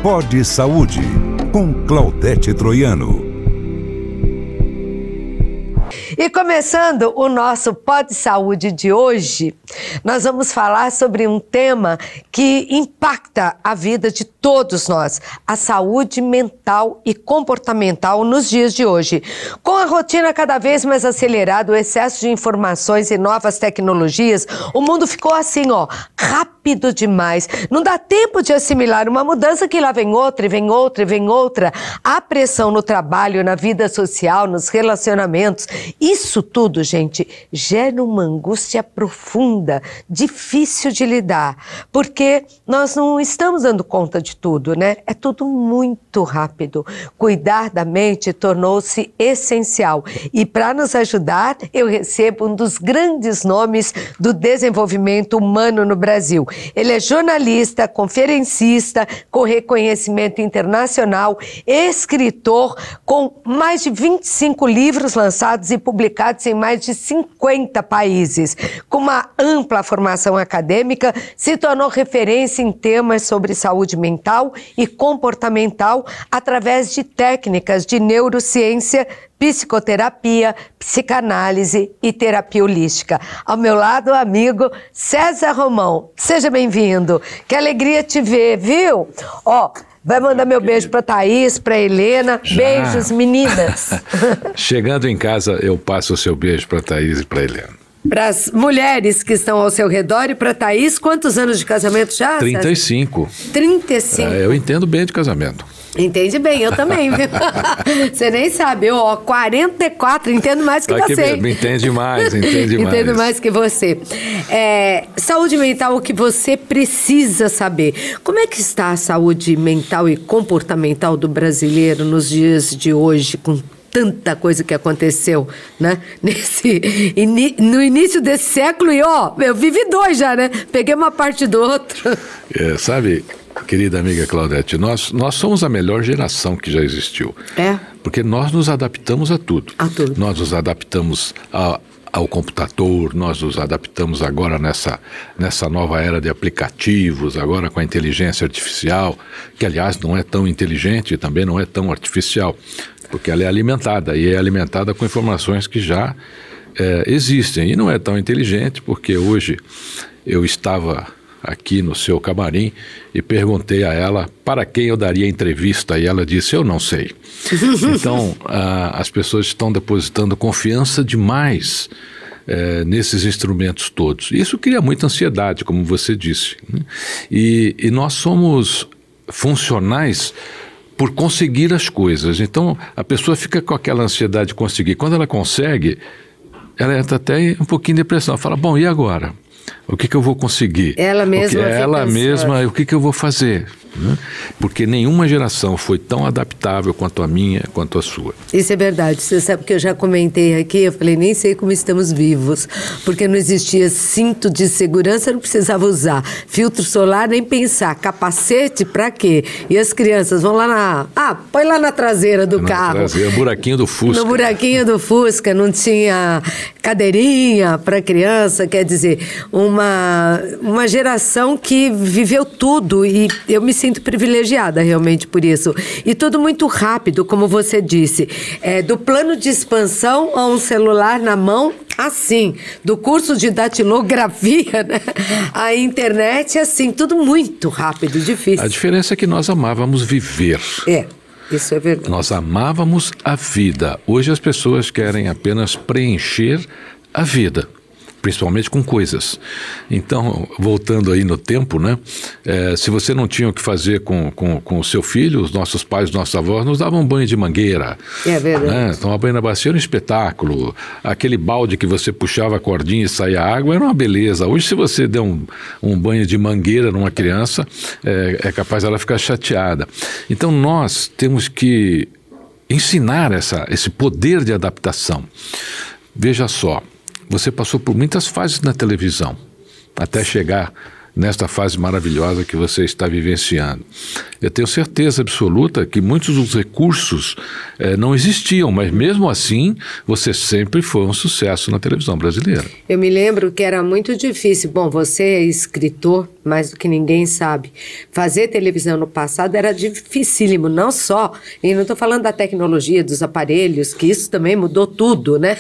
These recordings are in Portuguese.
Pod Saúde, com Claudete Troiano. E começando o nosso Pod Saúde de hoje, nós vamos falar sobre um tema que impacta a vida de todos nós, a saúde mental e comportamental nos dias de hoje. Com a rotina cada vez mais acelerada, o excesso de informações e novas tecnologias, o mundo ficou assim, rápido demais. Não dá tempo de assimilar uma mudança que lá vem outra, e vem outra, e vem outra. A pressão no trabalho, na vida social, nos relacionamentos. Isso tudo, gente, gera uma angústia profunda, difícil de lidar, porque nós não estamos dando conta de tudo, né? É tudo muito rápido. Cuidar da mente tornou-se essencial. E para nos ajudar, eu recebo um dos grandes nomes do desenvolvimento humano no Brasil. Ele é jornalista, conferencista, com reconhecimento internacional, escritor, com mais de 25 livros lançados e publicados em mais de 50 países. Com uma ampla formação acadêmica, se tornou referência em temas sobre saúde mental e comportamental através de técnicas de neurociência, psicoterapia, psicanálise e terapia holística. Ao meu lado, o amigo César Romão. Seja bem-vindo. Que alegria te ver, viu? Vai mandar meu beijo para Thaís, para Helena. Já. Beijos, meninas. Chegando em casa, eu passo o seu beijo para Thaís e para Helena. Para as mulheres que estão ao seu redor e para Thaís, quantos anos de casamento já? 35. 35. Eu entendo bem de casamento. Entende bem, eu também, viu? Você nem sabe, 44, entendo mais que você. Entende mais, entende mais. Entendo mais que você. Saúde mental, o que você precisa saber. Como é que está a saúde mental e comportamental do brasileiro nos dias de hoje, com tanta coisa que aconteceu, né? No início desse século, eu vivi dois já, né? Peguei uma parte do outro. Sabe, querida amiga Claudete, nós somos a melhor geração que já existiu. Porque nós nos adaptamos a tudo. Nós nos adaptamos ao computador, nós nos adaptamos agora nessa nova era de aplicativos, agora com a inteligência artificial, que aliás não é tão inteligente e também não é tão artificial, porque ela é alimentada, e é alimentada com informações que já existem, e não é tão inteligente, porque hoje eu estava aqui no seu camarim e perguntei a ela para quem eu daria entrevista, e ela disse, eu não sei. Então, as pessoas estão depositando confiança demais nesses instrumentos todos. Isso cria muita ansiedade, como você disse, né? E nós somos funcionais por conseguir as coisas. Então, a pessoa fica com aquela ansiedade de conseguir. Quando ela consegue, ela entra até um pouquinho em depressão. Fala, bom, e agora? O que eu vou conseguir? Ela mesma, o que eu vou fazer? Né? Porque nenhuma geração foi tão adaptável quanto a minha, quanto a sua. Isso é verdade. Você sabe que eu já comentei aqui, eu falei, nem sei como estamos vivos, porque não existia cinto de segurança, não precisava usar filtro solar, nem pensar, capacete pra quê? E as crianças vão lá põe lá na traseira do carro. Traseira, buraquinho do Fusca. No buraquinho do Fusca, não tinha cadeirinha para criança, quer dizer, uma geração que viveu tudo, e eu me sinto privilegiada realmente por isso. E tudo muito rápido, como você disse. Do plano de expansão a um celular na mão, assim. Do curso de datilografia, né? A internet, assim, tudo muito rápido, difícil. A diferença é que nós amávamos viver. Isso é verdade. Nós amávamos a vida. Hoje as pessoas querem apenas preencher a vida, principalmente com coisas. Então, voltando aí no tempo, né? Se você não tinha o que fazer com o seu filho, os nossos pais, os nossos avós nos davam banho de mangueira. É verdade. Né? Tomar banho na bacia era um espetáculo. Aquele balde que você puxava a cordinha e saía água era uma beleza. Hoje, se você der um banho de mangueira numa criança, é capaz dela ficar chateada. Então, nós temos que ensinar esse poder de adaptação. Veja só, você passou por muitas fases na televisão, até chegar nesta fase maravilhosa que você está vivenciando. Eu tenho certeza absoluta que muitos dos recursos não existiam, mas mesmo assim você sempre foi um sucesso na televisão brasileira. Eu me lembro que era muito difícil. Bom, você é escritor, mais do que ninguém sabe. Fazer televisão no passado era dificílimo, não só, e não estou falando da tecnologia, dos aparelhos, que isso também mudou tudo, né?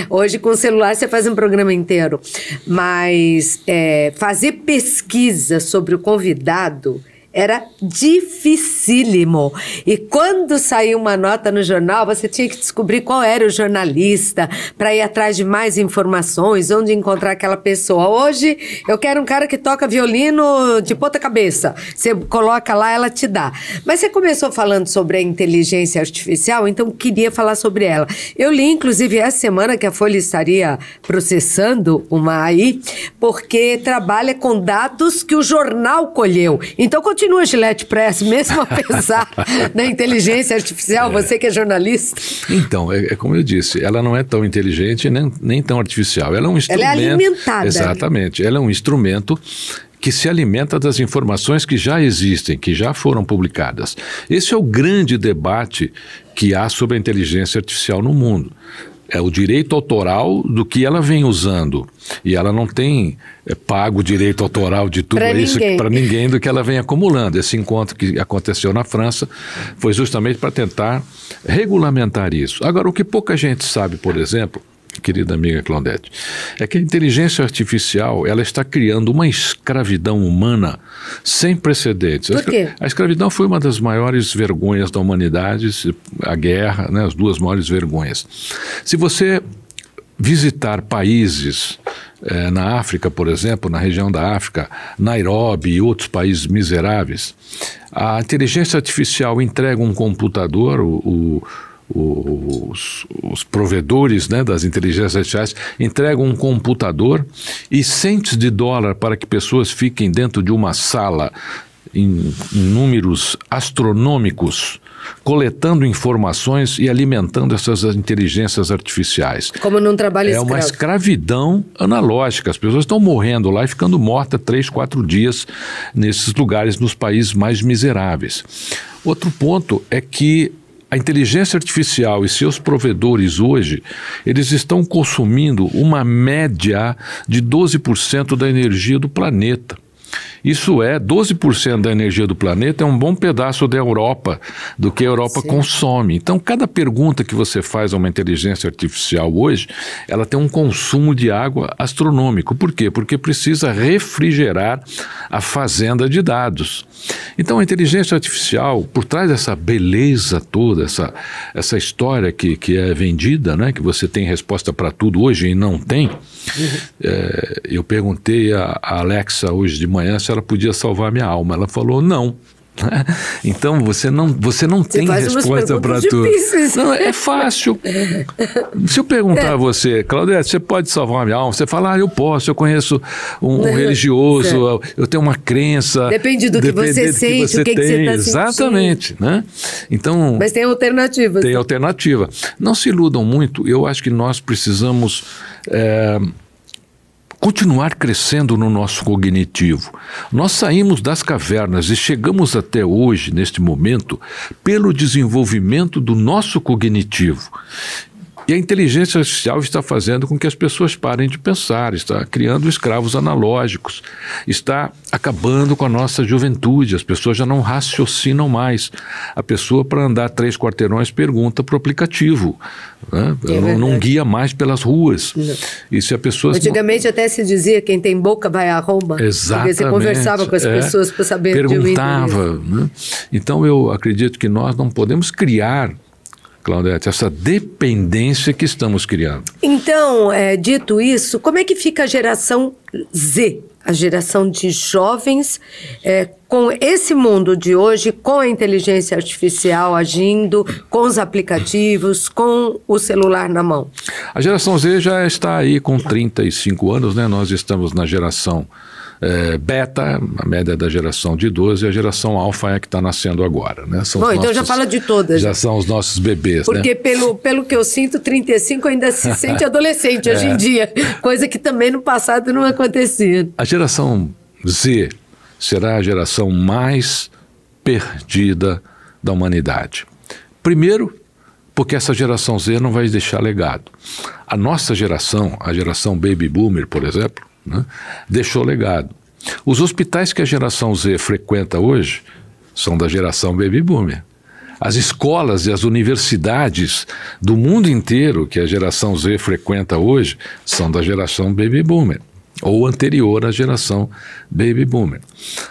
Hoje com o celular você faz um programa inteiro, mas fazer pesquisa sobre o convidado era dificílimo. E quando saiu uma nota no jornal, você tinha que descobrir qual era o jornalista para ir atrás de mais informações, onde encontrar aquela pessoa. Hoje, eu quero um cara que toca violino de ponta cabeça. Você coloca lá, ela te dá. Mas você começou falando sobre a inteligência artificial, então queria falar sobre ela. Eu li, inclusive, essa semana que a Folha estaria processando uma AI, porque trabalha com dados que o jornal colheu. Então, continua Gillette Press, mesmo apesar da inteligência artificial, você que é jornalista. Então, como eu disse, ela não é tão inteligente nem tão artificial. Ela é um instrumento... Ela é alimentada. Exatamente. Ela é um instrumento que se alimenta das informações que já existem, que já foram publicadas. Esse é o grande debate que há sobre a inteligência artificial no mundo. É o direito autoral do que ela vem usando. E ela não tem pago o direito autoral de tudo isso para ninguém do que ela vem acumulando. Esse encontro que aconteceu na França foi justamente para tentar regulamentar isso. Agora, o que pouca gente sabe, por exemplo, querida amiga Claudete, é que a inteligência artificial ela está criando uma escravidão humana sem precedentes. Por quê? A escravidão foi uma das maiores vergonhas da humanidade, a guerra, né, as duas maiores vergonhas. Se você visitar países na África, por exemplo, na região da África, Nairobi e outros países miseráveis, a inteligência artificial entrega um computador, os provedores, né, das inteligências artificiais entregam um computador e centes de dólar para que pessoas fiquem dentro de uma sala em números astronômicos, coletando informações e alimentando essas inteligências artificiais. Como num trabalho escravo. É uma escravidão analógica. As pessoas estão morrendo lá e ficando mortas 3, 4 dias nesses lugares, nos países mais miseráveis. Outro ponto é que a inteligência artificial e seus provedores hoje, eles estão consumindo uma média de 12% da energia do planeta. Isso 12% da energia do planeta é um bom pedaço da Europa, do que a Europa consome. Então, cada pergunta que você faz a uma inteligência artificial hoje, ela tem um consumo de água astronômico. Por quê? Porque precisa refrigerar a fazenda de dados. Então, a inteligência artificial, por trás dessa beleza toda, essa história que é vendida, né, que você tem resposta para tudo hoje e não tem, eu perguntei a Alexa hoje de manhã se ela podia salvar minha alma. Ela falou não. Então você não tem resposta para tudo. Não, é fácil. Se eu perguntar a você, Claudete, você pode salvar a minha alma? Você fala, eu posso, eu conheço um religioso, eu tenho uma crença. Depende do que você sente, o que você está sentindo. Exatamente, né? Então, mas tem alternativas. Tem alternativa. Não se iludam muito, eu acho que nós precisamos continuar crescendo no nosso cognitivo. Nós saímos das cavernas e chegamos até hoje, neste momento, pelo desenvolvimento do nosso cognitivo. E a inteligência artificial está fazendo com que as pessoas parem de pensar, está criando escravos analógicos, está acabando com a nossa juventude, as pessoas já não raciocinam mais. A pessoa, para andar 3 quarteirões, pergunta para o aplicativo, né? Não guia mais pelas ruas. Não. E se a pessoa... Antigamente até se dizia, quem tem boca vai a Roma. Exatamente. Porque você conversava com as pessoas para saber... Perguntava. Né? Então eu acredito que nós não podemos criar, Claudete, essa dependência que estamos criando. Então, dito isso, como é que fica a geração Z? A geração de jovens com esse mundo de hoje, com a inteligência artificial agindo, com os aplicativos, com o celular na mão? A geração Z já está aí com 35 anos, né? Nós estamos na geração beta, a média da geração de 12, e a geração alfa é a que está nascendo agora, né? Bom, então já fala de todas. Já são os nossos bebês, porque, né? pelo que eu sinto, 35 ainda se sente adolescente hoje em dia, coisa que também no passado não acontecia. A geração Z será a geração mais perdida da humanidade. Primeiro, porque essa geração Z não vai deixar legado. A nossa geração, a geração Baby Boomer, por exemplo, né, deixou legado. Os hospitais que a geração Z frequenta hoje são da geração Baby Boomer. As escolas e as universidades do mundo inteiro que a geração Z frequenta hoje são da geração Baby Boomer, ou anterior à geração Baby Boomer.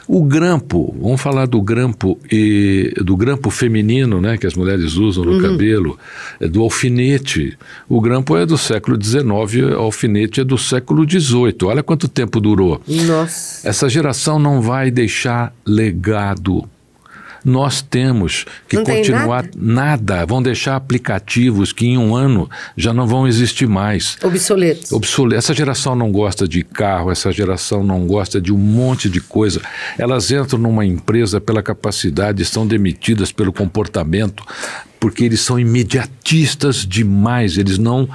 O grampo, vamos falar do grampo feminino, né, que as mulheres usam no cabelo, do alfinete. O grampo é do século XIX, o alfinete é do século XVIII. Olha quanto tempo durou. Nossa. Essa geração não vai deixar legado. Nós temos que continuar nada. Vão deixar aplicativos que em um ano já não vão existir mais. Obsoletos. Essa geração não gosta de carro, essa geração não gosta de um monte de coisa. Elas entram numa empresa pela capacidade, estão demitidas pelo comportamento, porque eles são imediatistas demais, eles não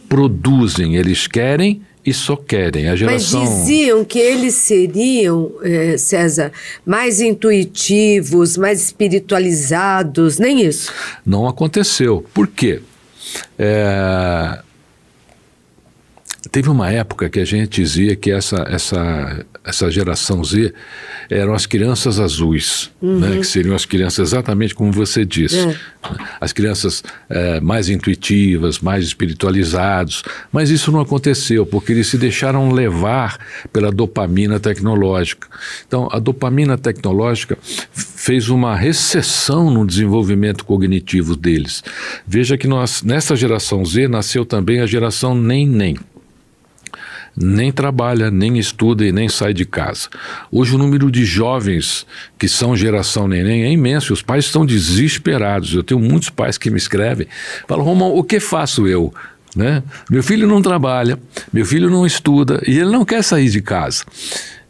produzem, eles querem e só querem. A geração... Mas diziam que eles seriam, César, mais intuitivos, mais espiritualizados, nem isso? Não aconteceu. Por quê? Teve uma época que a gente dizia que essa geração Z eram as crianças azuis, né, que seriam as crianças exatamente como você disse. As crianças mais intuitivas, mais espiritualizados, mas isso não aconteceu, porque eles se deixaram levar pela dopamina tecnológica. Então, a dopamina tecnológica fez uma recessão no desenvolvimento cognitivo deles. Veja que nessa geração Z nasceu também a geração nem. Nem trabalha, nem estuda e nem sai de casa. Hoje o número de jovens que são geração neném é imenso, os pais estão desesperados. Eu tenho muitos pais que me escrevem, falam: Romão, o que faço eu? Né? Meu filho não trabalha, meu filho não estuda e ele não quer sair de casa.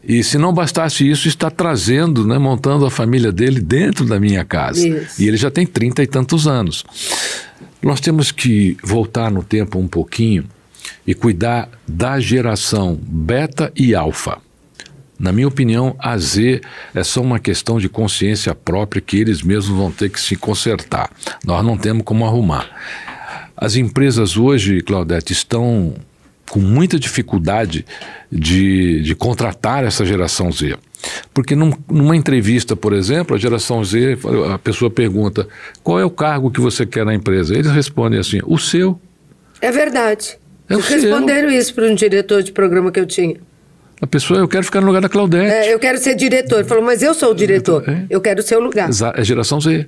E se não bastasse isso, está trazendo, né, montando a família dele dentro da minha casa. Isso. E ele já tem 30 e tantos anos. Nós temos que voltar no tempo um pouquinho e cuidar da geração beta e alfa. Na minha opinião, a Z é só uma questão de consciência própria que eles mesmos vão ter que se consertar. Nós não temos como arrumar. As empresas hoje, Claudete, estão com muita dificuldade de contratar essa geração Z. Porque numa entrevista, por exemplo, a geração Z, a pessoa pergunta: qual é o cargo que você quer na empresa? Eles respondem assim: o seu. É verdade. Responderam isso para um diretor de programa que eu tinha. A pessoa: eu quero ficar no lugar da Claudete. Eu quero ser diretor. Ele falou: mas eu sou o diretor. Eu quero o seu lugar. É geração Z.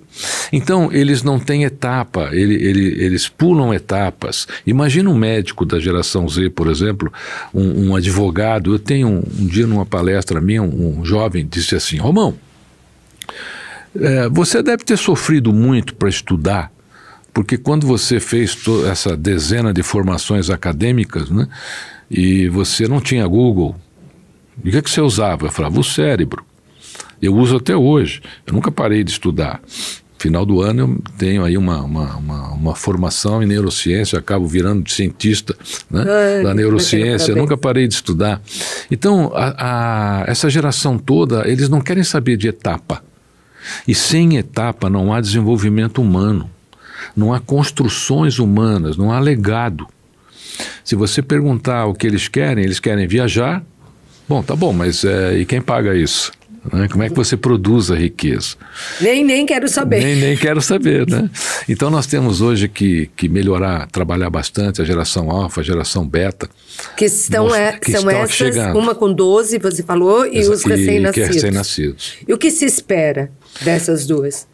Então, eles não têm etapa, eles pulam etapas. Imagina um médico da geração Z, por exemplo, um advogado. Eu tenho um dia numa palestra minha, um jovem disse assim: Romão, você deve ter sofrido muito para estudar, porque quando você fez essa dezena de formações acadêmicas, né, e você não tinha Google, o que você usava? Eu falava: o cérebro. Eu uso até hoje, eu nunca parei de estudar. Final do ano eu tenho aí uma formação em neurociência, acabo virando cientista, né, da neurociência, eu nunca parei de estudar. Então, essa geração toda, eles não querem saber de etapa. E sem etapa não há desenvolvimento humano. Não há construções humanas, não há legado. Se você perguntar o que eles querem viajar. Bom, tá bom, mas e quem paga isso? Né? Como é que você produz a riqueza? Nem quero saber. Nem quero saber, né? Então nós temos hoje que melhorar, trabalhar bastante a geração alfa, a geração beta. São essas, chegando. Uma com 12, você falou, e os recém-nascidos. E o que se espera dessas duas?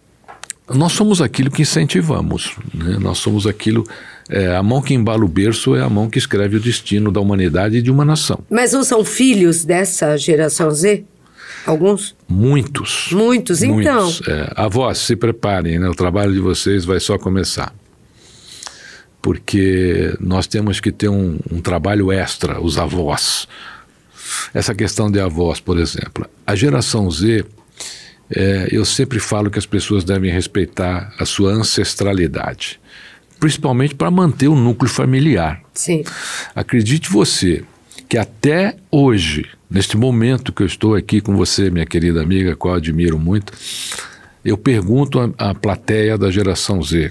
Nós somos aquilo que incentivamos, né? Nós somos aquilo... a mão que embala o berço é a mão que escreve o destino da humanidade e de uma nação. Mas não são filhos dessa geração Z? Alguns? Muitos. Então. Avós, se preparem, né? O trabalho de vocês vai só começar. Porque nós temos que ter um trabalho extra, os avós. Essa questão de avós, por exemplo. A geração Z, eu sempre falo que as pessoas devem respeitar a sua ancestralidade. Principalmente para manter o núcleo familiar. Sim. Acredite você que até hoje, neste momento que eu estou aqui com você, minha querida amiga, qual eu admiro muito, eu pergunto à plateia da geração Z,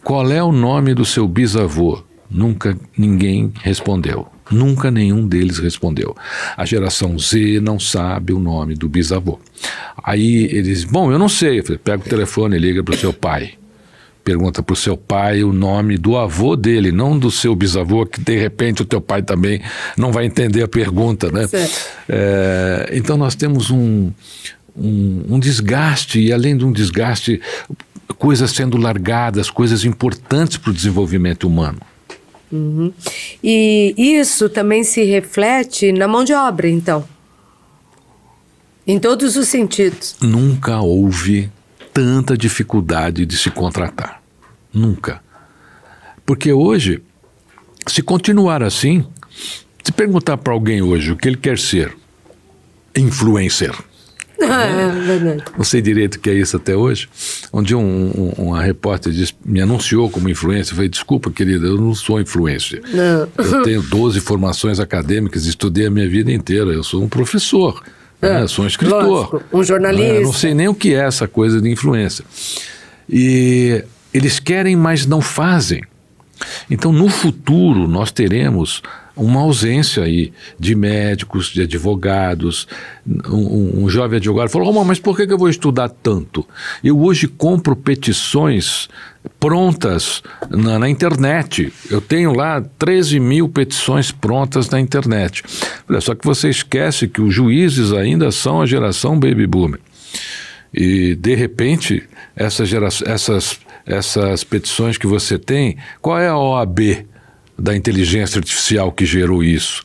qual é o nome do seu bisavô? Nunca ninguém respondeu. Nunca nenhum deles respondeu. A geração Z não sabe o nome do bisavô. Aí eles, bom, eu não sei. Eu falei, pega o telefone e liga para o seu pai. Pergunta para o seu pai o nome do avô dele, não do seu bisavô, que de repente o teu pai também não vai entender a pergunta, né? Então nós temos um desgaste, e além de um desgaste, coisas sendo largadas, coisas importantes para o desenvolvimento humano. Uhum. E isso também se reflete na mão de obra, então? Em todos os sentidos. Nunca houve tanta dificuldade de se contratar. Nunca. Porque hoje, se continuar assim, se perguntar para alguém hoje o que ele quer ser, influencer. Verdade. Não sei direito o que é isso até hoje. Um dia uma repórter me anunciou como influencer. Eu falei, desculpa, querida, eu não sou influencer. Não. Eu tenho 12 formações acadêmicas, estudei a minha vida inteira. Eu sou um professor, eu sou um escritor. Lógico, um jornalista. Eu não sei nem o que é essa coisa de influência. E eles querem, mas não fazem. Então, no futuro, nós teremos uma ausência aí de médicos, de advogados. Um jovem advogado falou, mas por que eu vou estudar tanto? Eu hoje compro petições prontas na internet. Eu tenho lá 13 mil petições prontas na internet. Só que você esquece que os juízes ainda são a geração baby boomer. E, de repente, essas petições que você tem, qual é a OAB da inteligência artificial que gerou isso?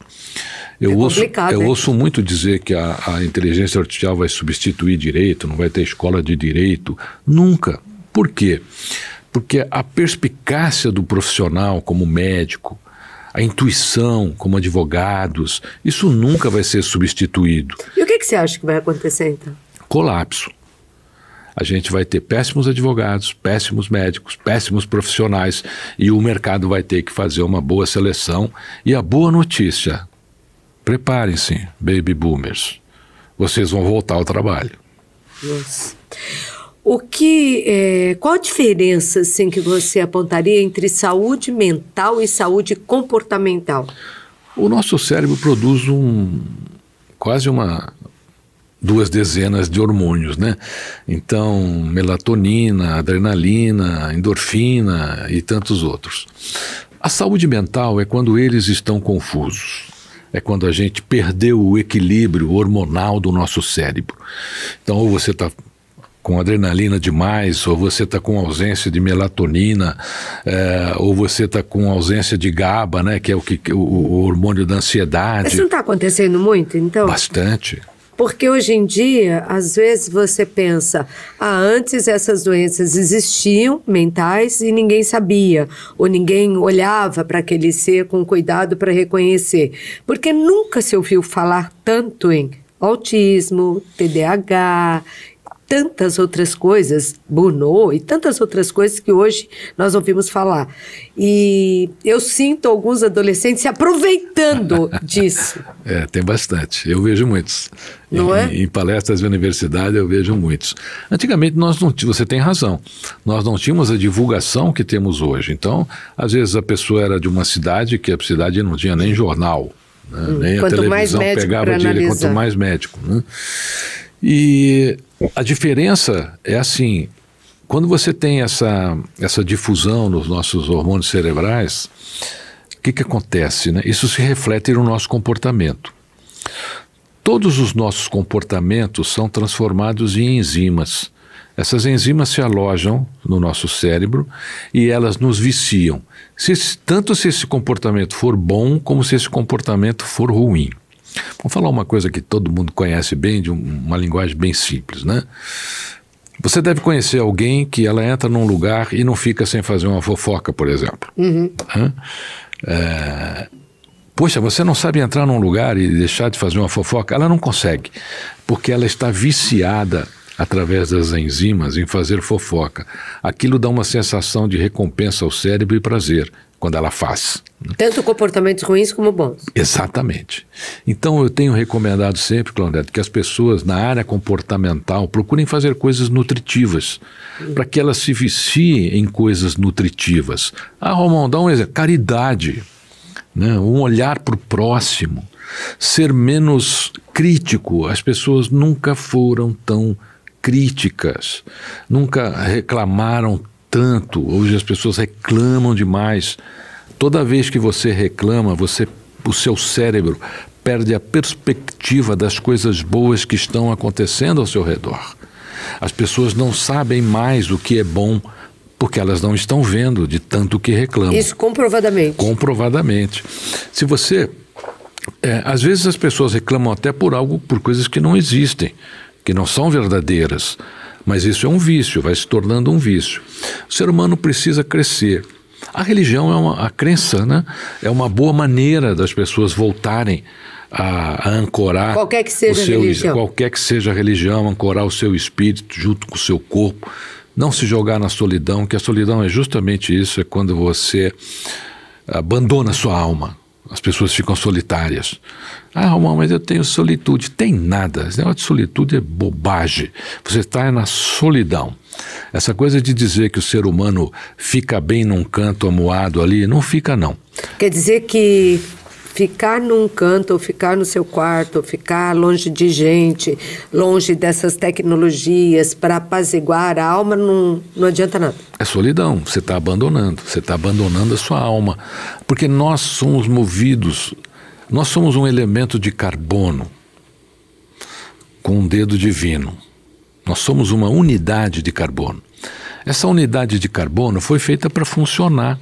Eu ouço muito dizer que a inteligência artificial vai substituir direito, não vai ter escola de direito. Nunca. Por quê? Porque a perspicácia do profissional como médico, a intuição como advogados, isso nunca vai ser substituído. E o que você acha que vai acontecer, então? Colapso. A gente vai ter péssimos advogados, péssimos médicos, péssimos profissionais, e o mercado vai ter que fazer uma boa seleção. E a boa notícia, preparem-se, baby boomers, vocês vão voltar ao trabalho. Nossa. Qual a diferença assim, que você apontaria entre saúde mental e saúde comportamental? O nosso cérebro produz quase 2 dezenas de hormônios, né? Então, melatonina, adrenalina, endorfina e tantos outros. A saúde mental é quando eles estão confusos. É quando a gente perdeu o equilíbrio hormonal do nosso cérebro. Então, ou você está com adrenalina demais, ou você está com ausência de melatonina, ou você está com ausência de GABA, né? Que é o hormônio da ansiedade. Isso não está acontecendo muito, então? Bastante. Porque hoje em dia, às vezes você pensa, antes essas doenças existiam, mentais, e ninguém sabia, ou ninguém olhava para aquele ser com cuidado para reconhecer. Porque nunca se ouviu falar tanto em autismo, TDAH, tantas outras coisas, Burnout e tantas outras coisas que hoje nós ouvimos falar. E eu sinto alguns adolescentes se aproveitando disso. Tem bastante. Eu vejo muitos. Não é? Em palestras de universidade eu vejo muitos. Antigamente nós não tínhamos, você tem razão, nós não tínhamos a divulgação que temos hoje. Então, às vezes a pessoa era de uma cidade que a cidade não tinha nem jornal, né? Nem a televisão pegava dele, quanto mais médico, né? E a diferença é assim, quando você tem essa difusão nos nossos hormônios cerebrais, o que acontece, né? Isso se reflete no nosso comportamento. Todos os nossos comportamentos são transformados em enzimas. Essas enzimas se alojam no nosso cérebro e elas nos viciam, tanto se esse comportamento for bom como se esse comportamento for ruim. Vamos falar uma coisa que todo mundo conhece bem, de uma linguagem bem simples, né? Você deve conhecer alguém que ela entra num lugar e não fica sem fazer uma fofoca, por exemplo. Uhum. Poxa, você não sabe entrar num lugar e deixar de fazer uma fofoca? Ela não consegue, porque ela está viciada através das enzimas, em fazer fofoca. Aquilo dá uma sensação de recompensa ao cérebro e prazer quando ela faz. Tanto comportamentos ruins como bons. Exatamente. Então eu tenho recomendado sempre, Claudete, que as pessoas na área comportamental procurem fazer coisas nutritivas, para que elas se viciem em coisas nutritivas. Romão, dá um exemplo. Caridade, né? Um olhar para o próximo, ser menos crítico. As pessoas nunca foram tão críticas, nunca reclamaram tanto. Hoje as pessoas reclamam demais. Toda vez que você reclama, o seu cérebro perde a perspectiva das coisas boas que estão acontecendo ao seu redor. As pessoas não sabem mais o que é bom, porque elas não estão vendo de tanto que reclamam. Isso comprovadamente. Comprovadamente. Se você... às vezes as pessoas reclamam até por coisas que não existem, que não são verdadeiras. Mas isso é um vício, vai se tornando um vício. O ser humano precisa crescer. A religião a crença, né? É uma boa maneira das pessoas voltarem a ancorar qualquer que seja a religião. Qualquer que seja a religião, ancorar o seu espírito junto com o seu corpo. Não se jogar na solidão, que a solidão é justamente isso, é quando você abandona a sua alma. As pessoas ficam solitárias. Romão, mas eu tenho solitude. Tem nada. Esse negócio de solitude é bobagem. Você está na solidão. Essa coisa de dizer que o ser humano fica bem num canto amuado ali, não fica não. Quer dizer que ficar num canto, ou ficar no seu quarto, ou ficar longe de gente, longe dessas tecnologias para apaziguar a alma, não adianta nada. É solidão, você está abandonando a sua alma, porque nós somos movidos, nós somos um elemento de carbono com um dedo divino. Nós somos uma unidade de carbono. Essa unidade de carbono foi feita para funcionar.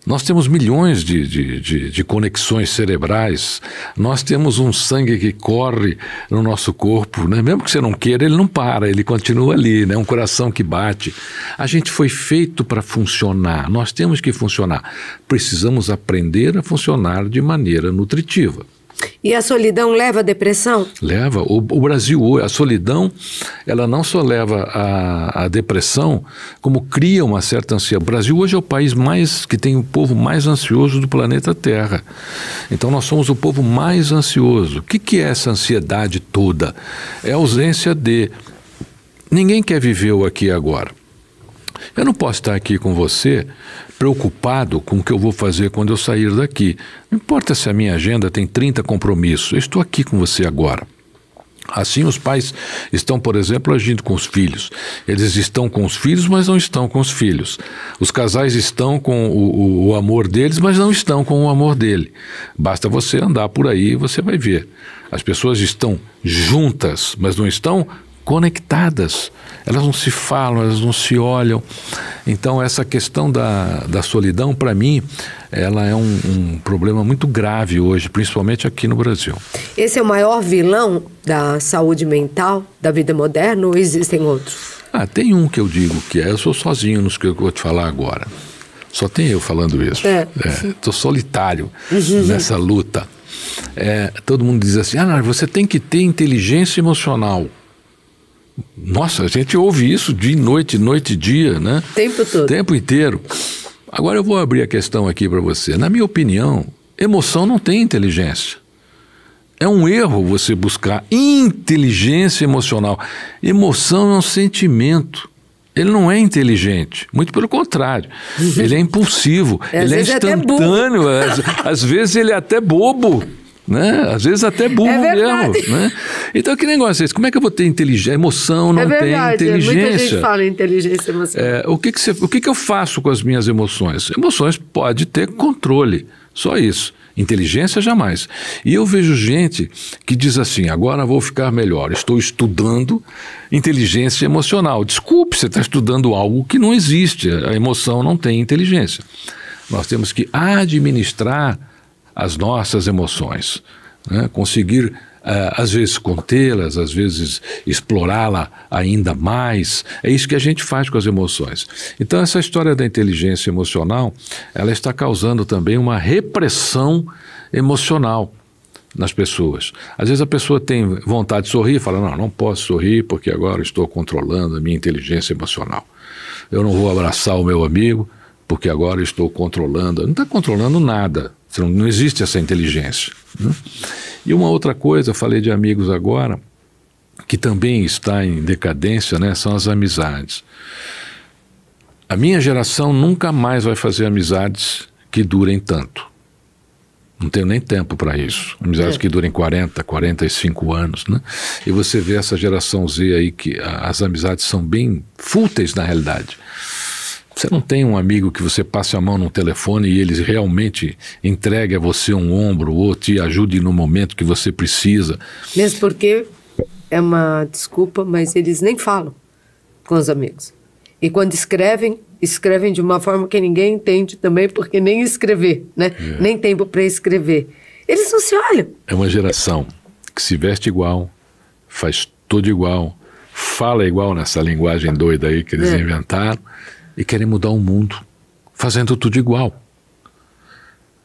Nós temos milhões de conexões cerebrais, nós temos um sangue que corre no nosso corpo, né? Mesmo que você não queira, ele não para, ele continua ali, né? Um coração que bate. A gente foi feito para funcionar, nós temos que funcionar. Precisamos aprender a funcionar de maneira nutritiva. E a solidão leva à depressão? Leva. O Brasil, a solidão, ela não só leva à depressão, como cria uma certa ansiedade. O Brasil hoje é o país que tem o povo mais ansioso do planeta Terra. Então nós somos o povo mais ansioso. O que é essa ansiedade toda? É a ausência de... Ninguém quer viver o aqui e agora. Eu não posso estar aqui com você preocupado com o que eu vou fazer quando eu sair daqui. Não importa se a minha agenda tem 30 compromissos, eu estou aqui com você agora. Assim os pais estão, por exemplo, agindo com os filhos. Eles estão com os filhos, mas não estão com os filhos. Os casais estão com o amor deles, mas não estão com o amor dele. Basta você andar por aí e você vai ver. As pessoas estão juntas, mas não estão conectadas, elas não se falam, elas não se olham. Então essa questão da solidão, para mim, ela é um problema muito grave hoje, principalmente aqui no Brasil. Esse é o maior vilão da saúde mental da vida moderna ou existem outros? Tem um que eu digo que eu sou sozinho nos que eu vou te falar agora. Só tem eu falando isso. Estou solitário nessa luta. Todo mundo diz assim, você tem que ter inteligência emocional. Nossa, a gente ouve isso de noite e dia, né? Tempo todo. Tempo inteiro. Agora eu vou abrir a questão aqui para você. Na minha opinião, emoção não tem inteligência. É um erro você buscar inteligência emocional. Emoção é um sentimento. Ele não é inteligente, muito pelo contrário. Ele é impulsivo, ele é instantâneo, às vezes ele é até bobo. Né? Às vezes até burro mesmo, né? Então que negócio é esse? Como é que eu vou ter inteligência? Emoção não tem inteligência. Muita gente fala em inteligência emocional. O que eu faço com as minhas emoções? Emoções pode ter controle, só isso. Inteligência jamais. E eu vejo gente que diz assim, agora vou ficar melhor, estou estudando inteligência emocional. Desculpe, você está estudando algo que não existe, a emoção não tem inteligência. Nós temos que administrar as nossas emoções, né? Conseguir, às vezes, contê-las, às vezes explorá-la ainda mais. É isso que a gente faz com as emoções. Então, essa história da inteligência emocional, ela está causando também uma repressão emocional. nas pessoas. Às vezes a pessoa tem vontade de sorrir e fala, não posso sorrir porque agora estou controlando a minha inteligência emocional. Eu não vou abraçar o meu amigo porque agora estou controlando. Não está controlando nada, não existe essa inteligência, né? E uma outra coisa, eu falei de amigos agora, que também está em decadência, né, são as amizades. A minha geração nunca mais vai fazer amizades que durem tanto. Não tenho nem tempo para isso. Amizades que durem 40, 45 anos, né? E você vê essa geração Z aí que as amizades são bem fúteis na realidade. Você não tem um amigo que você passe a mão no telefone e ele realmente entregue a você um ombro ou te ajude no momento que você precisa. Mesmo porque, é uma desculpa, mas eles nem falam com os amigos. E quando escrevem de uma forma que ninguém entende também, porque nem escrever, né? Nem tempo para escrever. Eles não se olham. É uma geração que se veste igual, faz tudo igual, fala igual nessa linguagem doida aí que eles inventaram e querem mudar o mundo, fazendo tudo igual.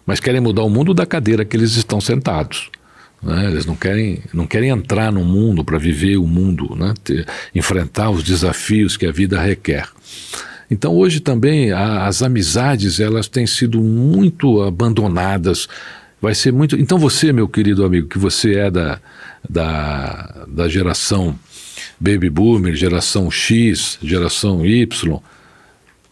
Mas querem mudar o mundo da cadeira que eles estão sentados, né? Eles não querem entrar no mundo para viver o mundo, né? Enfrentar os desafios que a vida requer. Então hoje também as amizades elas têm sido muito abandonadas. Vai ser muito. Então você, meu querido amigo, que você é da geração Baby Boomer, geração X, geração Y,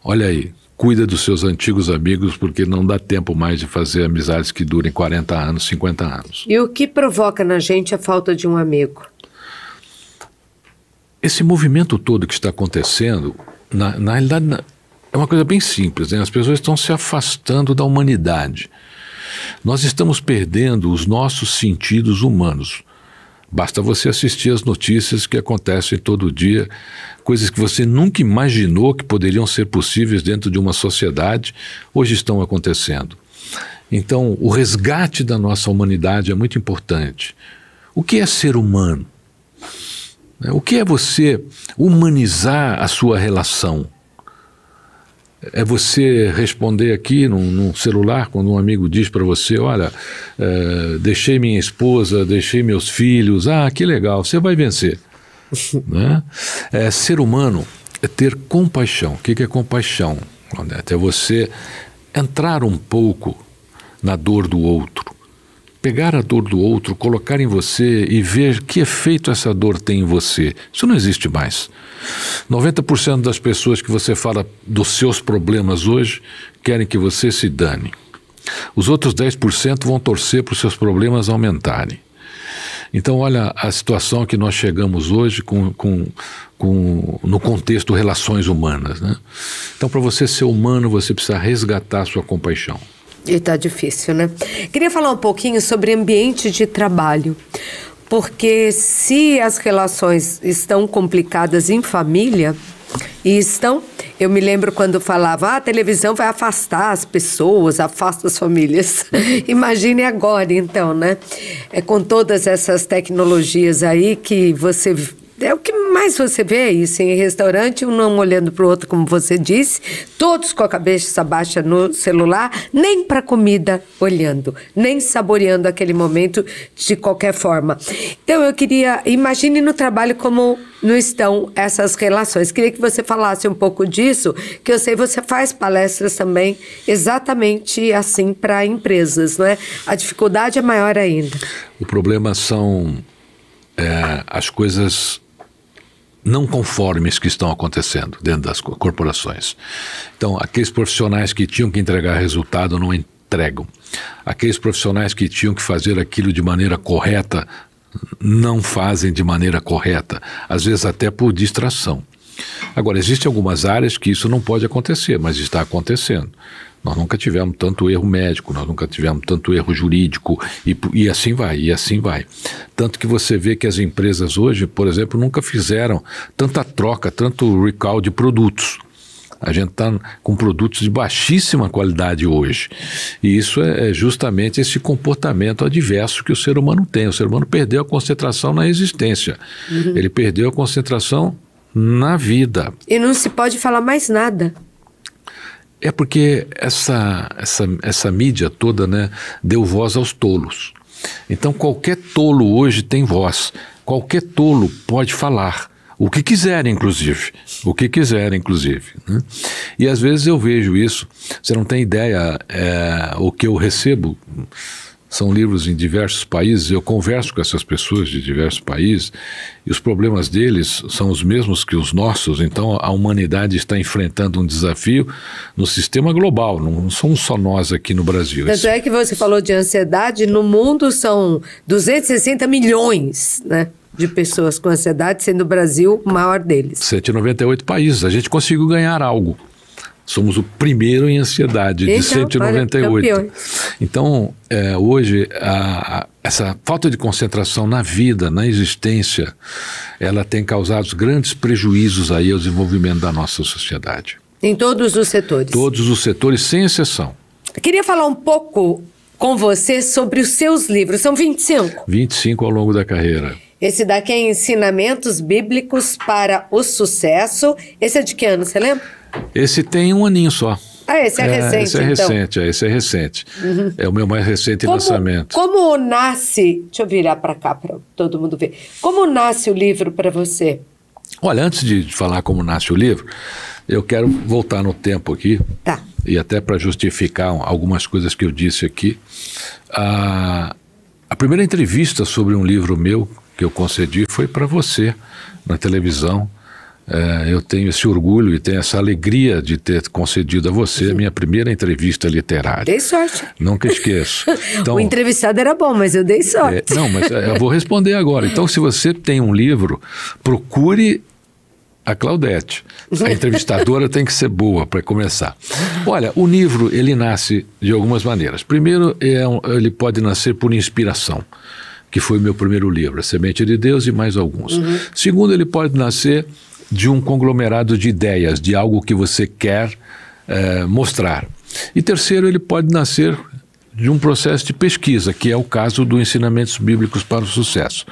olha aí, cuida dos seus antigos amigos, porque não dá tempo mais de fazer amizades que durem 40 anos, 50 anos. E o que provoca na gente a falta de um amigo? Esse movimento todo que está acontecendo, na realidade, é uma coisa bem simples, né? As pessoas estão se afastando da humanidade. Nós estamos perdendo os nossos sentidos humanos. Basta você assistir as notícias que acontecem todo dia, coisas que você nunca imaginou que poderiam ser possíveis dentro de uma sociedade, hoje estão acontecendo. Então, o resgate da nossa humanidade é muito importante. O que é ser humano? O que é você humanizar a sua relação? É você responder aqui num celular, quando um amigo diz para você, olha, deixei minha esposa, deixei meus filhos, que legal, você vai vencer. Né? Ser humano é ter compaixão. O que é compaixão? É você entrar um pouco na dor do outro, pegar a dor do outro, colocar em você e ver que efeito essa dor tem em você. Isso não existe mais. 90% das pessoas que você fala dos seus problemas hoje querem que você se dane. Os outros 10% vão torcer para os seus problemas aumentarem. Então olha a situação que nós chegamos hoje no contexto relações humanas, né? Então para você ser humano você precisa resgatar a sua compaixão. E tá difícil, né? Queria falar um pouquinho sobre ambiente de trabalho. Porque se as relações estão complicadas em família, eu me lembro quando falava, a televisão vai afastar as pessoas, afasta as famílias. Imagine agora, então, né? Com todas essas tecnologias aí que você... É o que mais você vê isso em restaurante, um não olhando para o outro, como você disse, todos com a cabeça baixa no celular, nem para comida olhando, nem saboreando aquele momento de qualquer forma. Então eu queria, imagine no trabalho como não estão essas relações. Queria que você falasse um pouco disso, que eu sei você faz palestras também exatamente assim para empresas, não é? A dificuldade é maior ainda. O problema são as coisas não conformes que estão acontecendo dentro das corporações. Então, aqueles profissionais que tinham que entregar resultado não entregam. Aqueles profissionais que tinham que fazer aquilo de maneira correta não fazem de maneira correta, às vezes até por distração. Agora, existem algumas áreas que isso não pode acontecer, mas está acontecendo. Nós nunca tivemos tanto erro médico, nós nunca tivemos tanto erro jurídico e assim vai, e assim vai. Tanto que você vê que as empresas hoje, por exemplo, nunca fizeram tanta troca, tanto recall de produtos. A gente está com produtos de baixíssima qualidade hoje. E isso é justamente esse comportamento adverso que o ser humano tem. O ser humano perdeu a concentração na existência. Ele perdeu a concentração na vida. E não se pode falar mais nada. É porque essa mídia toda, né, deu voz aos tolos. Então qualquer tolo hoje tem voz, qualquer tolo pode falar, o que quiser inclusive, né? E às vezes eu vejo isso, você não tem ideia, o que eu recebo são livros em diversos países, eu converso com essas pessoas de diversos países e os problemas deles são os mesmos que os nossos, então a humanidade está enfrentando um desafio no sistema global, não somos só nós aqui no Brasil. Tanto é que você falou de ansiedade, no mundo são 260 milhões, né, de pessoas com ansiedade, sendo o Brasil o maior deles. 198 países, a gente conseguiu ganhar algo. Somos o primeiro em ansiedade, de 198. Olha, então, hoje, essa falta de concentração na vida, na existência, ela tem causado grandes prejuízos aí ao desenvolvimento da nossa sociedade. Em todos os setores? Todos os setores, sem exceção. Eu queria falar um pouco com você sobre os seus livros. São 25? 25 ao longo da carreira. Esse daqui é Ensinamentos Bíblicos para o Sucesso. Esse é de que ano, você lembra? Esse tem um aninho só. Ah, esse é recente, esse é então. Recente, esse é recente. Uhum. É o meu mais recente lançamento. Como nasce... Deixa eu virar para cá para todo mundo ver. Como nasce o livro para você? Olha, antes de falar como nasce o livro, eu quero voltar no tempo aqui. Tá. E até para justificar algumas coisas que eu disse aqui. A primeira entrevista sobre um livro meu que eu concedi foi para você, na televisão. Eu tenho esse orgulho e tenho essa alegria de ter concedido a você a minha primeira entrevista literária. Dei sorte. Nunca esqueço. Então, o entrevistado era bom, mas eu dei sorte. Não, mas eu vou responder agora. Então, se você tem um livro, procure a Claudete. A entrevistadora tem que ser boa para começar. Olha, o livro, ele nasce de algumas maneiras. Primeiro, ele pode nascer por inspiração, que foi o meu primeiro livro, A Semente de Deus e mais alguns. Segundo, ele pode nascer de um conglomerado de ideias, de algo que você quer mostrar. E terceiro, ele pode nascer de um processo de pesquisa, que é o caso do Ensinamentos Bíblicos para o Sucesso.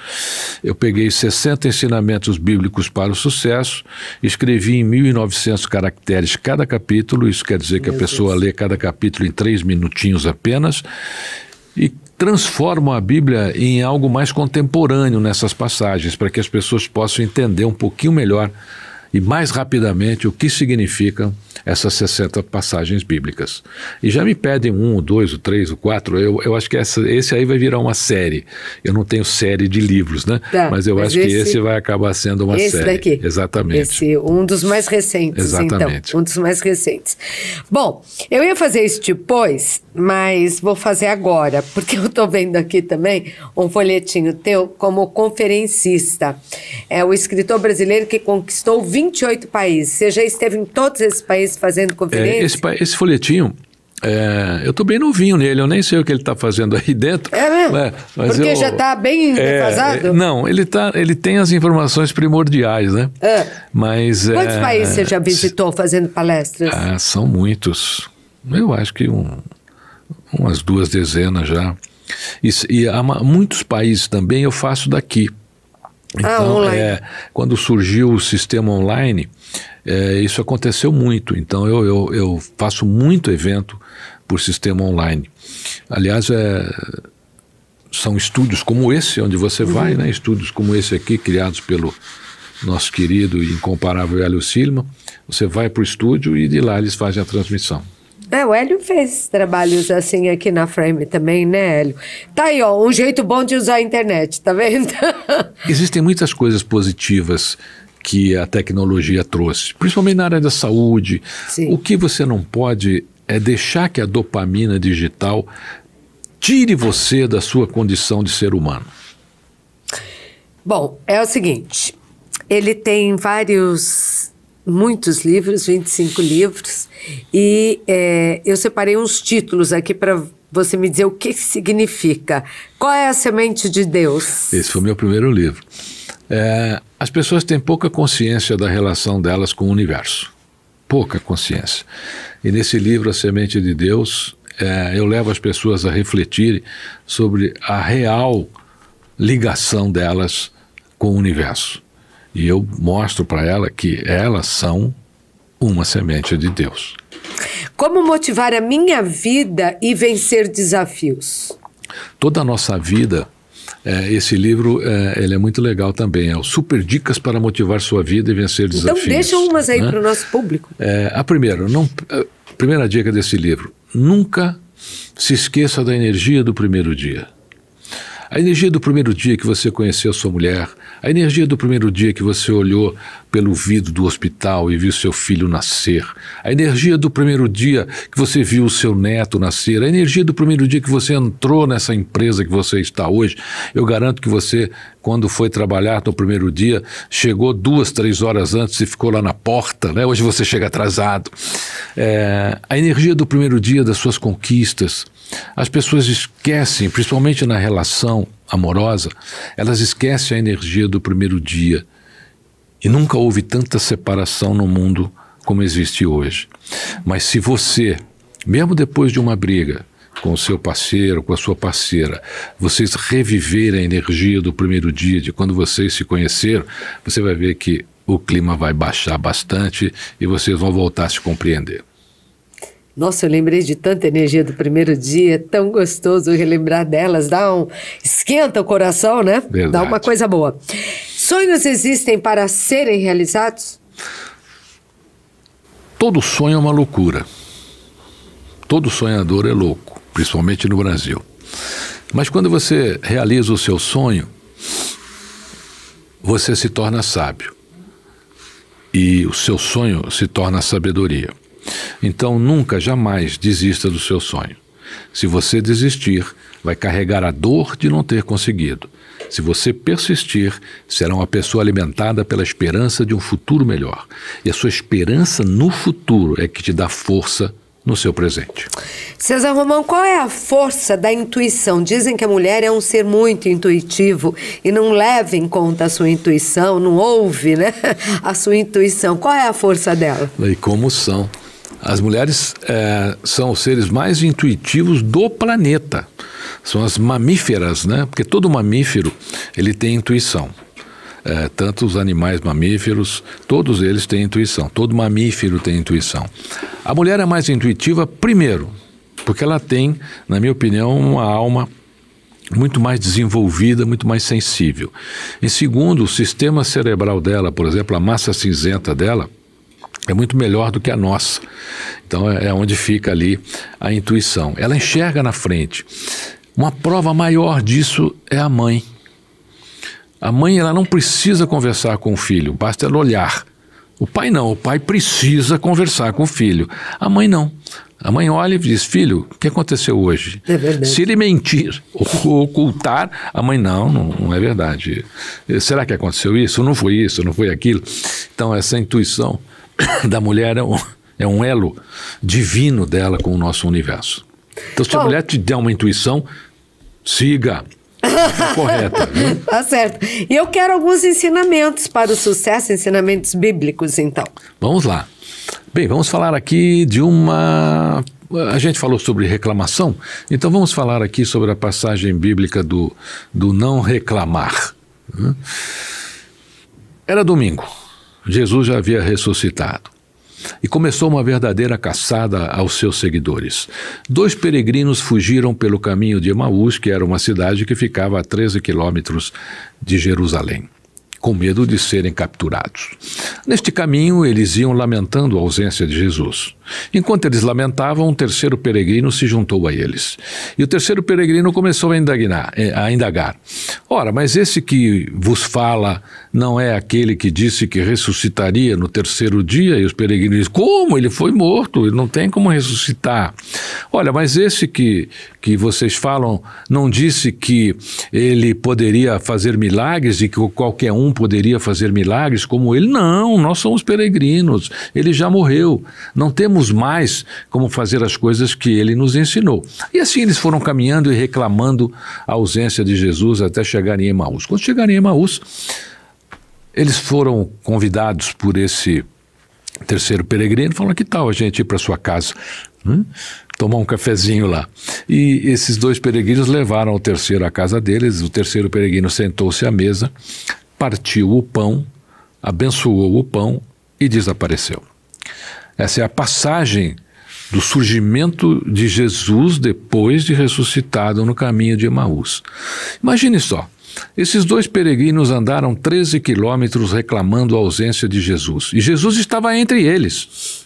Eu peguei 60 ensinamentos bíblicos para o sucesso, escrevi em 1.900 caracteres cada capítulo, isso quer dizer que a pessoa lê cada capítulo em 3 minutinhos apenas, e transformam a Bíblia em algo mais contemporâneo nessas passagens, para que as pessoas possam entender um pouquinho melhor e mais rapidamente o que significam essas 60 passagens bíblicas. E já me pedem 1, 2, 3, 4, eu acho que esse aí vai virar uma série. Eu não tenho série de livros, né? Tá, mas eu acho que esse vai acabar sendo uma série. Esse daqui? Exatamente. Esse, um dos mais recentes, exatamente. Então. Um dos mais recentes. Bom, eu ia fazer isso depois, mas vou fazer agora, porque eu estou vendo aqui também um folhetinho teu como conferencista. É o escritor brasileiro que conquistou 28 países. Você já esteve em todos esses países fazendo conferência? Esse folhetinho, eu estou bem novinho nele, eu nem sei o que ele está fazendo aí dentro. É mesmo? Mas porque já está bem defasado? Não, ele tem as informações primordiais, né? Mas, quantos países você já visitou fazendo palestras? São muitos. Eu acho que umas 2 dezenas já. E há muitos países também eu faço daqui. Então, quando surgiu o sistema online, isso aconteceu muito. Então, eu faço muito evento por sistema online. Aliás, são estúdios como esse, onde você vai, né? Estúdios como esse aqui, criados pelo nosso querido e incomparável Hélio Silva. Você vai para o estúdio e de lá eles fazem a transmissão. O Hélio fez trabalhos assim aqui na Frame também, né, Hélio? Tá aí, ó, um jeito bom de usar a internet, tá vendo? Existem muitas coisas positivas que a tecnologia trouxe, principalmente na área da saúde. Sim. O que você não pode é deixar que a dopamina digital tire você da sua condição de ser humano. Bom, é o seguinte, ele tem muitos livros, 25 livros, e eu separei uns títulos aqui para você me dizer o que significa. Qual é a semente de Deus? Esse foi o meu primeiro livro. As pessoas têm pouca consciência da relação delas com o universo. Pouca consciência. E nesse livro, A Semente de Deus, eu levo as pessoas a refletirem sobre a real ligação delas com o universo. E eu mostro para ela que elas são uma semente de Deus. Como motivar a minha vida e vencer desafios? Toda a nossa vida, esse livro ele é muito legal também. É o Super Dicas para Motivar Sua Vida e Vencer Desafios. Então deixa umas aí para o nosso público. A primeira dica desse livro: nunca se esqueça da energia do primeiro dia. A energia do primeiro dia que você conheceu a sua mulher, a energia do primeiro dia que você olhou pelo vidro do hospital e viu seu filho nascer, a energia do primeiro dia que você viu o seu neto nascer, a energia do primeiro dia que você entrou nessa empresa que você está hoje. Eu garanto que você, quando foi trabalhar no primeiro dia, chegou 2, 3 horas antes e ficou lá na porta, né? Hoje você chega atrasado. A energia do primeiro dia das suas conquistas. As pessoas esquecem, principalmente na relação amorosa, elas esquecem a energia do primeiro dia. E nunca houve tanta separação no mundo como existe hoje. Mas se você, mesmo depois de uma briga com o seu parceiro, com a sua parceira, vocês reviverem a energia do primeiro dia, de quando vocês se conheceram, você vai ver que o clima vai baixar bastante e vocês vão voltar a se compreender. Nossa, eu lembrei de tanta energia do primeiro dia, tão gostoso relembrar delas, esquenta o coração, né? Verdade. Dá uma coisa boa. Sonhos existem para serem realizados? Todo sonho é uma loucura. Todo sonhador é louco, principalmente no Brasil. Mas quando você realiza o seu sonho, você se torna sábio. E o seu sonho se torna sabedoria. Então nunca, jamais desista do seu sonho. Se você desistir, vai carregar a dor de não ter conseguido. Se você persistir, será uma pessoa alimentada pela esperança de um futuro melhor. E a sua esperança no futuro é que te dá força no seu presente. César Romão, qual é a força da intuição? Dizem que a mulher é um ser muito intuitivo e não leva em conta a sua intuição, não ouve, né? A sua intuição. Qual é a força dela? E como são? As mulheres são os seres mais intuitivos do planeta. São as mamíferas, né? Porque todo mamífero ele tem intuição. Tanto os animais mamíferos, todos eles têm intuição. Todo mamífero tem intuição. A mulher é mais intuitiva, primeiro, porque ela tem, na minha opinião, uma alma muito mais desenvolvida, muito mais sensível. Em segundo, o sistema cerebral dela, por exemplo, a massa cinzenta dela, é muito melhor do que a nossa. Então é onde fica ali a intuição. Ela enxerga na frente. Uma prova maior disso é a mãe. A mãe, ela não precisa conversar com o filho, basta ela olhar. O pai não, o pai precisa conversar com o filho. A mãe não. A mãe olha e diz: filho, o que aconteceu hoje? É verdade. Se ele mentir ou ocultar, a mãe não é verdade. Será que aconteceu isso? Não foi isso, não foi aquilo? Então essa intuição da mulher é um elo divino dela com o nosso universo. Então se a mulher te der uma intuição, siga. É correta, né? Tá certo. E eu quero alguns ensinamentos para o sucesso, ensinamentos bíblicos, então. Vamos lá. Bem, vamos falar aqui de uma... A gente falou sobre reclamação, então vamos falar aqui sobre a passagem bíblica do não reclamar. Era domingo. Jesus já havia ressuscitado. E começou uma verdadeira caçada aos seus seguidores. 2 peregrinos fugiram pelo caminho de Emaús, que era uma cidade que ficava a 13 quilômetros de Jerusalém, com medo de serem capturados. Neste caminho, eles iam lamentando a ausência de Jesus. Enquanto eles lamentavam, um terceiro peregrino se juntou a eles. E o terceiro peregrino começou a indagar. Ora, mas esse que vos fala não é aquele que disse que ressuscitaria no terceiro dia? E os peregrinos dizem: como? Ele foi morto, ele não tem como ressuscitar. Olha, mas esse que vocês falam não disse que ele poderia fazer milagres e que qualquer um poderia fazer milagres como ele? Não, nós somos peregrinos, ele já morreu, não temos mais como fazer as coisas que ele nos ensinou. E assim eles foram caminhando e reclamando a ausência de Jesus até chegarem em Emaús. Quando chegarem em Emaús, eles foram convidados por esse terceiro peregrino, falaram: que tal a gente ir para sua casa? Tomar um cafezinho lá. E esses 2 peregrinos levaram o terceiro à casa deles. O terceiro peregrino sentou-se à mesa, partiu o pão, abençoou o pão e desapareceu. Essa é a passagem do surgimento de Jesus depois de ressuscitado no caminho de Emaús. Imagine só, esses 2 peregrinos andaram 13 quilômetros reclamando a ausência de Jesus, e Jesus estava entre eles.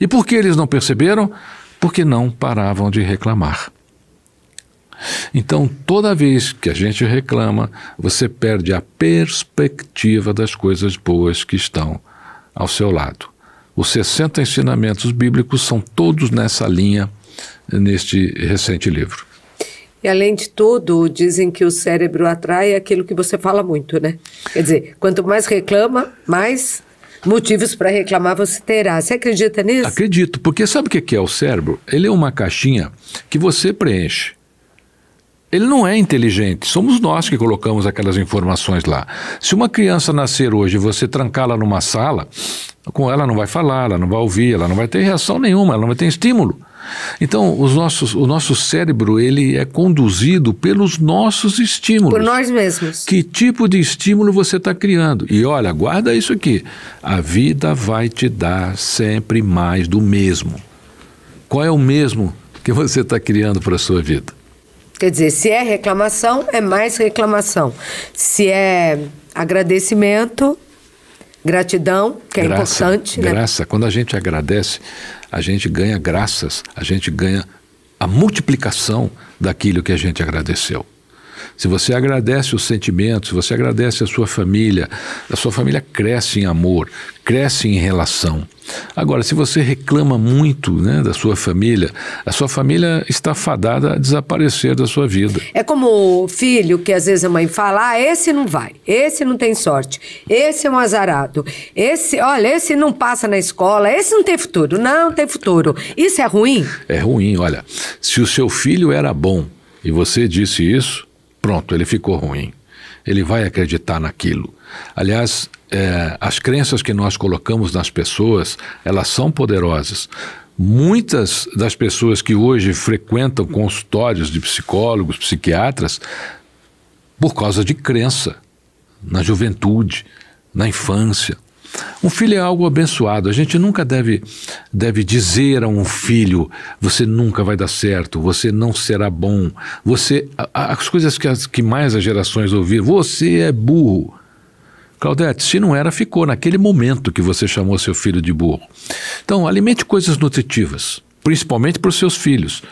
E por que eles não perceberam? Porque não paravam de reclamar. Então, toda vez que a gente reclama, você perde a perspectiva das coisas boas que estão ao seu lado. Os 60 ensinamentos bíblicos são todos nessa linha, neste recente livro. E além de tudo, dizem que o cérebro atrai aquilo que você fala muito, né? Quer dizer, quanto mais reclama, mais motivos para reclamar você terá. Você acredita nisso? Acredito, porque sabe o que é o cérebro? Ele é uma caixinha que você preenche. Ele não é inteligente, somos nós que colocamos aquelas informações lá. Se uma criança nascer hoje e você trancá-la numa sala, com ela não vai falar, ela não vai ouvir, ela não vai ter reação nenhuma, ela não vai ter estímulo. Então, o nosso cérebro, ele é conduzido pelos nossos estímulos. Por nós mesmos. Que tipo de estímulo você está criando? E olha, guarda isso aqui, a vida vai te dar sempre mais do mesmo. Qual é o mesmo que você está criando para a sua vida? Quer dizer, se é reclamação, é mais reclamação. Se é agradecimento, gratidão, que é importante. Graça, né? Quando a gente agradece, a gente ganha graças, a gente ganha a multiplicação daquilo que a gente agradeceu. Se você agradece os sentimentos, se você agradece a sua família cresce em amor, cresce em relação. Agora, se você reclama muito, né, da sua família, a sua família está fadada a desaparecer da sua vida. É como o filho que às vezes a mãe fala, esse não vai, esse não tem sorte, esse é um azarado, esse não passa na escola, esse não tem futuro, não tem futuro. Isso é ruim? É ruim, olha, se o seu filho era bom e você disse isso, pronto, ele ficou ruim. Ele vai acreditar naquilo. Aliás, as crenças que nós colocamos nas pessoas, elas são poderosas. Muitas das pessoas que hoje frequentam consultórios de psicólogos, psiquiatras, por causa de crença, na juventude, na infância. Um filho é algo abençoado. A gente nunca deve dizer a um filho, você nunca vai dar certo, você não será bom, as coisas que mais as gerações ouviram, você é burro. Claudete, se não era, ficou naquele momento que você chamou seu filho de burro. Então, alimente coisas nutritivas, principalmente para os seus filhos.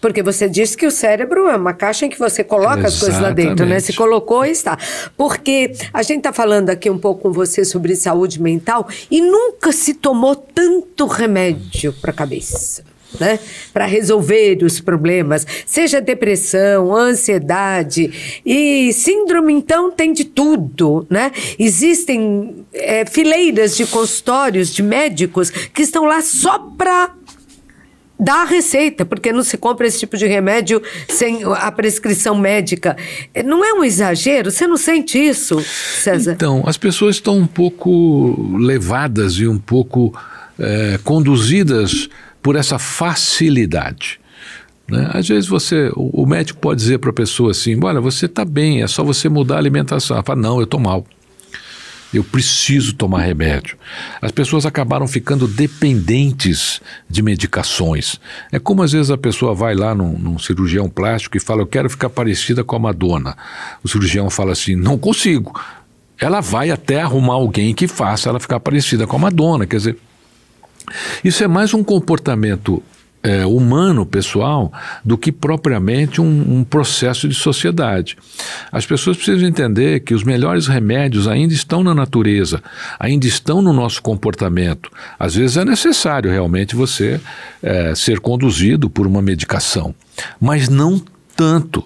Porque você disse que o cérebro é uma caixa em que você coloca as coisas lá dentro, né? Se colocou e está. Porque a gente está falando aqui um pouco com você sobre saúde mental e nunca se tomou tanto remédio para a cabeça, né? Para resolver os problemas, seja depressão, ansiedade e síndrome, então tem de tudo, né? Existem fileiras de consultórios de médicos que estão lá só para dá a receita, porque não se compra esse tipo de remédio sem a prescrição médica. Não é um exagero? Você não sente isso, César? Então, as pessoas estão um pouco levadas e um pouco conduzidas por essa facilidade, né? Às vezes o médico pode dizer para a pessoa assim, olha, você está bem, é só você mudar a alimentação. Ela fala, não, eu estou mal. Eu preciso tomar remédio. As pessoas acabaram ficando dependentes de medicações. É como às vezes a pessoa vai lá num cirurgião plástico e fala, eu quero ficar parecida com a Madonna. O cirurgião fala assim, não consigo. Ela vai até arrumar alguém que faça ela ficar parecida com a Madonna. Quer dizer, isso é mais um comportamento humano, pessoal, do que propriamente um processo de sociedade. As pessoas precisam entender que os melhores remédios ainda estão na natureza, ainda estão no nosso comportamento. Às vezes é necessário realmente você ser conduzido por uma medicação, mas não tanto.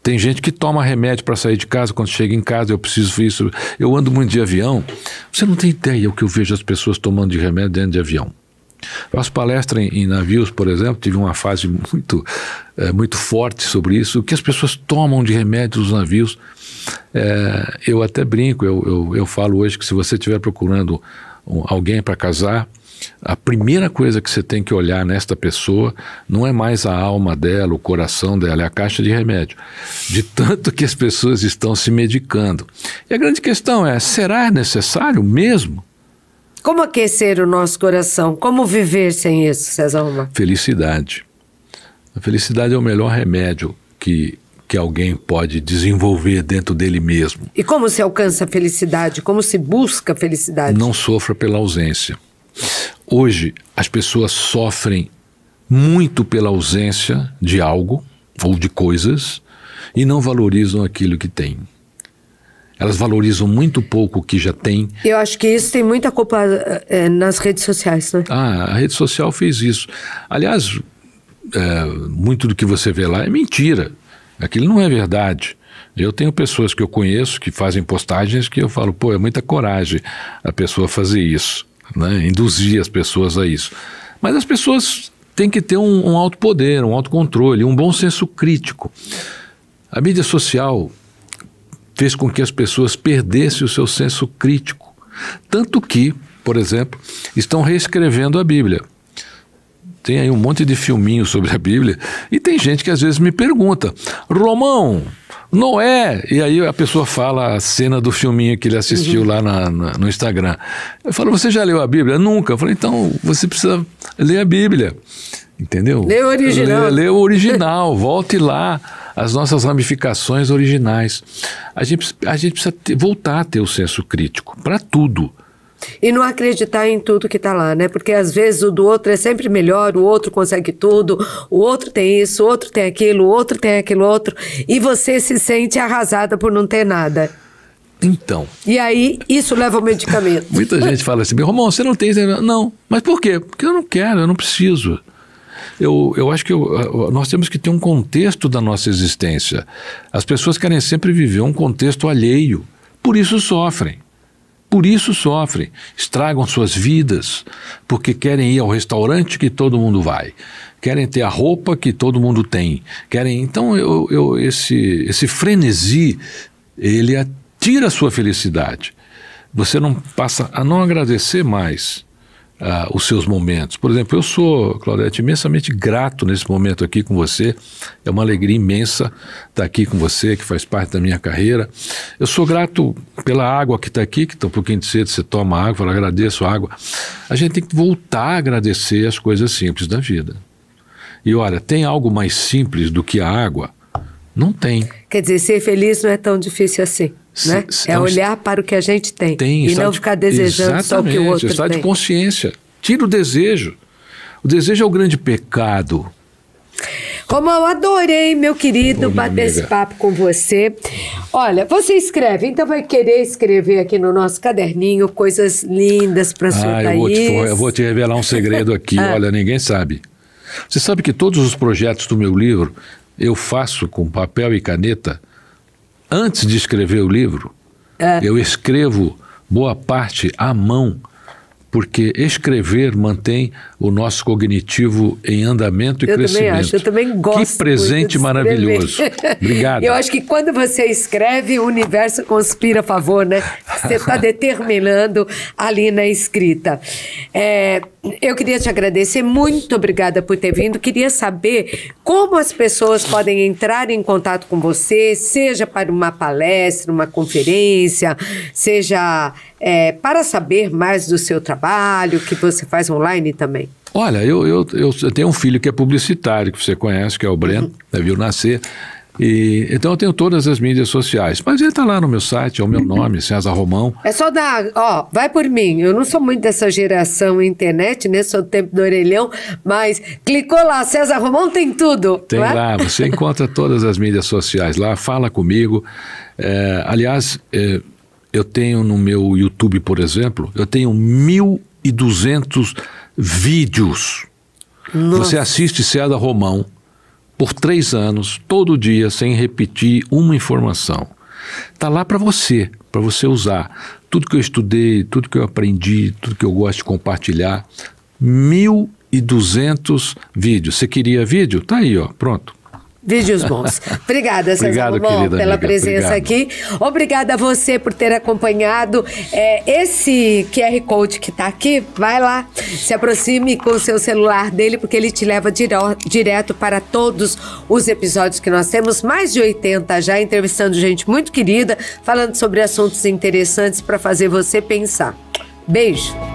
Tem gente que toma remédio para sair de casa, quando chega em casa, eu preciso isso. Eu ando muito de avião. Você não tem ideia o que eu vejo as pessoas tomando de remédio dentro de avião. Faço palestra em navios, por exemplo, tive uma fase muito forte sobre isso. O que as pessoas tomam de remédio nos navios, eu até brinco, eu falo hoje que se você estiver procurando alguém para casar, a primeira coisa que você tem que olhar nesta pessoa não é mais a alma dela, o coração dela, é a caixa de remédio. De tanto que as pessoas estão se medicando. E a grande questão é, será necessário mesmo? Como aquecer o nosso coração? Como viver sem isso, César Romão? Felicidade. A felicidade é o melhor remédio que alguém pode desenvolver dentro dele mesmo. E como se alcança a felicidade? Como se busca a felicidade? Não sofra pela ausência. Hoje, as pessoas sofrem muito pela ausência de algo ou de coisas e não valorizam aquilo que têm. Elas valorizam muito pouco o que já têm. Eu acho que isso tem muita culpa nas redes sociais, né? A rede social fez isso. Aliás, muito do que você vê lá é mentira. Aquilo não é verdade. Eu tenho pessoas que eu conheço que fazem postagens que eu falo, pô, é muita coragem a pessoa fazer isso, né? Induzir as pessoas a isso. Mas as pessoas têm que ter um autopoder, um autocontrole, um bom senso crítico. A mídia social fez com que as pessoas perdessem o seu senso crítico. Tanto que, por exemplo, estão reescrevendo a Bíblia. Tem aí um monte de filminhos sobre a Bíblia e tem gente que às vezes me pergunta, Romão, Noé, e aí a pessoa fala a cena do filminho que ele assistiu lá no Instagram. Eu falo, você já leu a Bíblia? Nunca. Eu falei, então você precisa ler a Bíblia, entendeu? Lê o original. Lê o original, volte lá, as nossas ramificações originais. A gente precisa voltar a ter o senso crítico para tudo. E não acreditar em tudo que está lá, né? Porque às vezes o do outro é sempre melhor, o outro consegue tudo, o outro tem isso, o outro tem aquilo, o outro tem aquilo outro, e você se sente arrasada por não ter nada. Então. E aí, isso leva ao medicamento. Muita gente fala assim, Romão, você não tem... Não, mas por quê? Porque eu não quero, eu não preciso. Eu acho que nós temos que ter um contexto da nossa existência. As pessoas querem sempre viver um contexto alheio, por isso sofrem. Por isso sofrem, estragam suas vidas, porque querem ir ao restaurante que todo mundo vai, querem ter a roupa que todo mundo tem, querem... Então esse frenesi, ele tira a sua felicidade. Você não passa a não agradecer mais os seus momentos. Por exemplo, eu sou, Claudete, imensamente grato nesse momento aqui com você. É uma alegria imensa estar aqui com você, que faz parte da minha carreira. Eu sou grato pela água que está aqui, que está um pouquinho de sede, você toma água, eu agradeço a água. A gente tem que voltar a agradecer as coisas simples da vida. E olha, tem algo mais simples do que a água? Não tem. Quer dizer, ser feliz não é tão difícil assim. Né? É olhar para o que a gente tem e não ficar desejando só o que o outro tem. Estado de consciência. Tira o desejo. O desejo é o grande pecado. Romão, adorei, meu querido, bater esse papo com você. Olha, você escreve, então vai querer escrever aqui no nosso caderninho coisas lindas para sua Thaís. Eu vou te revelar um segredo aqui. Olha, ninguém sabe. Você sabe que todos os projetos do meu livro eu faço com papel e caneta. Antes de escrever o livro, eu escrevo boa parte à mão, porque escrever mantém o nosso cognitivo em andamento e crescimento. Eu também gosto. Que presente maravilhoso. Obrigado. Eu acho que quando você escreve, o universo conspira a favor, né? Você está determinando ali na escrita. Eu queria te agradecer, muito obrigada por ter vindo. Queria saber como as pessoas podem entrar em contato com você, seja para uma palestra, uma conferência, seja para saber mais do seu trabalho, que você faz online também. Olha, eu tenho um filho que é publicitário, que você conhece, que é o Breno, viu nascer. Então eu tenho todas as mídias sociais, mas ele está lá no meu site, é o meu nome, César Romão. É só dar, vai por mim, eu não sou muito dessa geração internet, né, sou do tempo do orelhão, mas clicou lá, César Romão tem tudo. Tem lá, você encontra todas as mídias sociais lá, fala comigo. Aliás, eu tenho no meu YouTube, por exemplo, eu tenho 1.200 vídeos. Nossa. Você assiste César Romão por 3 anos, todo dia, sem repetir uma informação. Está lá para você usar. Tudo que eu estudei, tudo que eu aprendi, tudo que eu gosto de compartilhar. 1.200 vídeos. Você queria vídeo? Tá aí, pronto. Vídeos bons. Obrigada, César Romão, pela presença aqui. Obrigada a você por ter acompanhado. Esse QR Code que está aqui, vai lá, se aproxime com o seu celular dele, porque ele te leva direto para todos os episódios que nós temos, mais de 80 já, entrevistando gente muito querida, falando sobre assuntos interessantes para fazer você pensar. Beijo!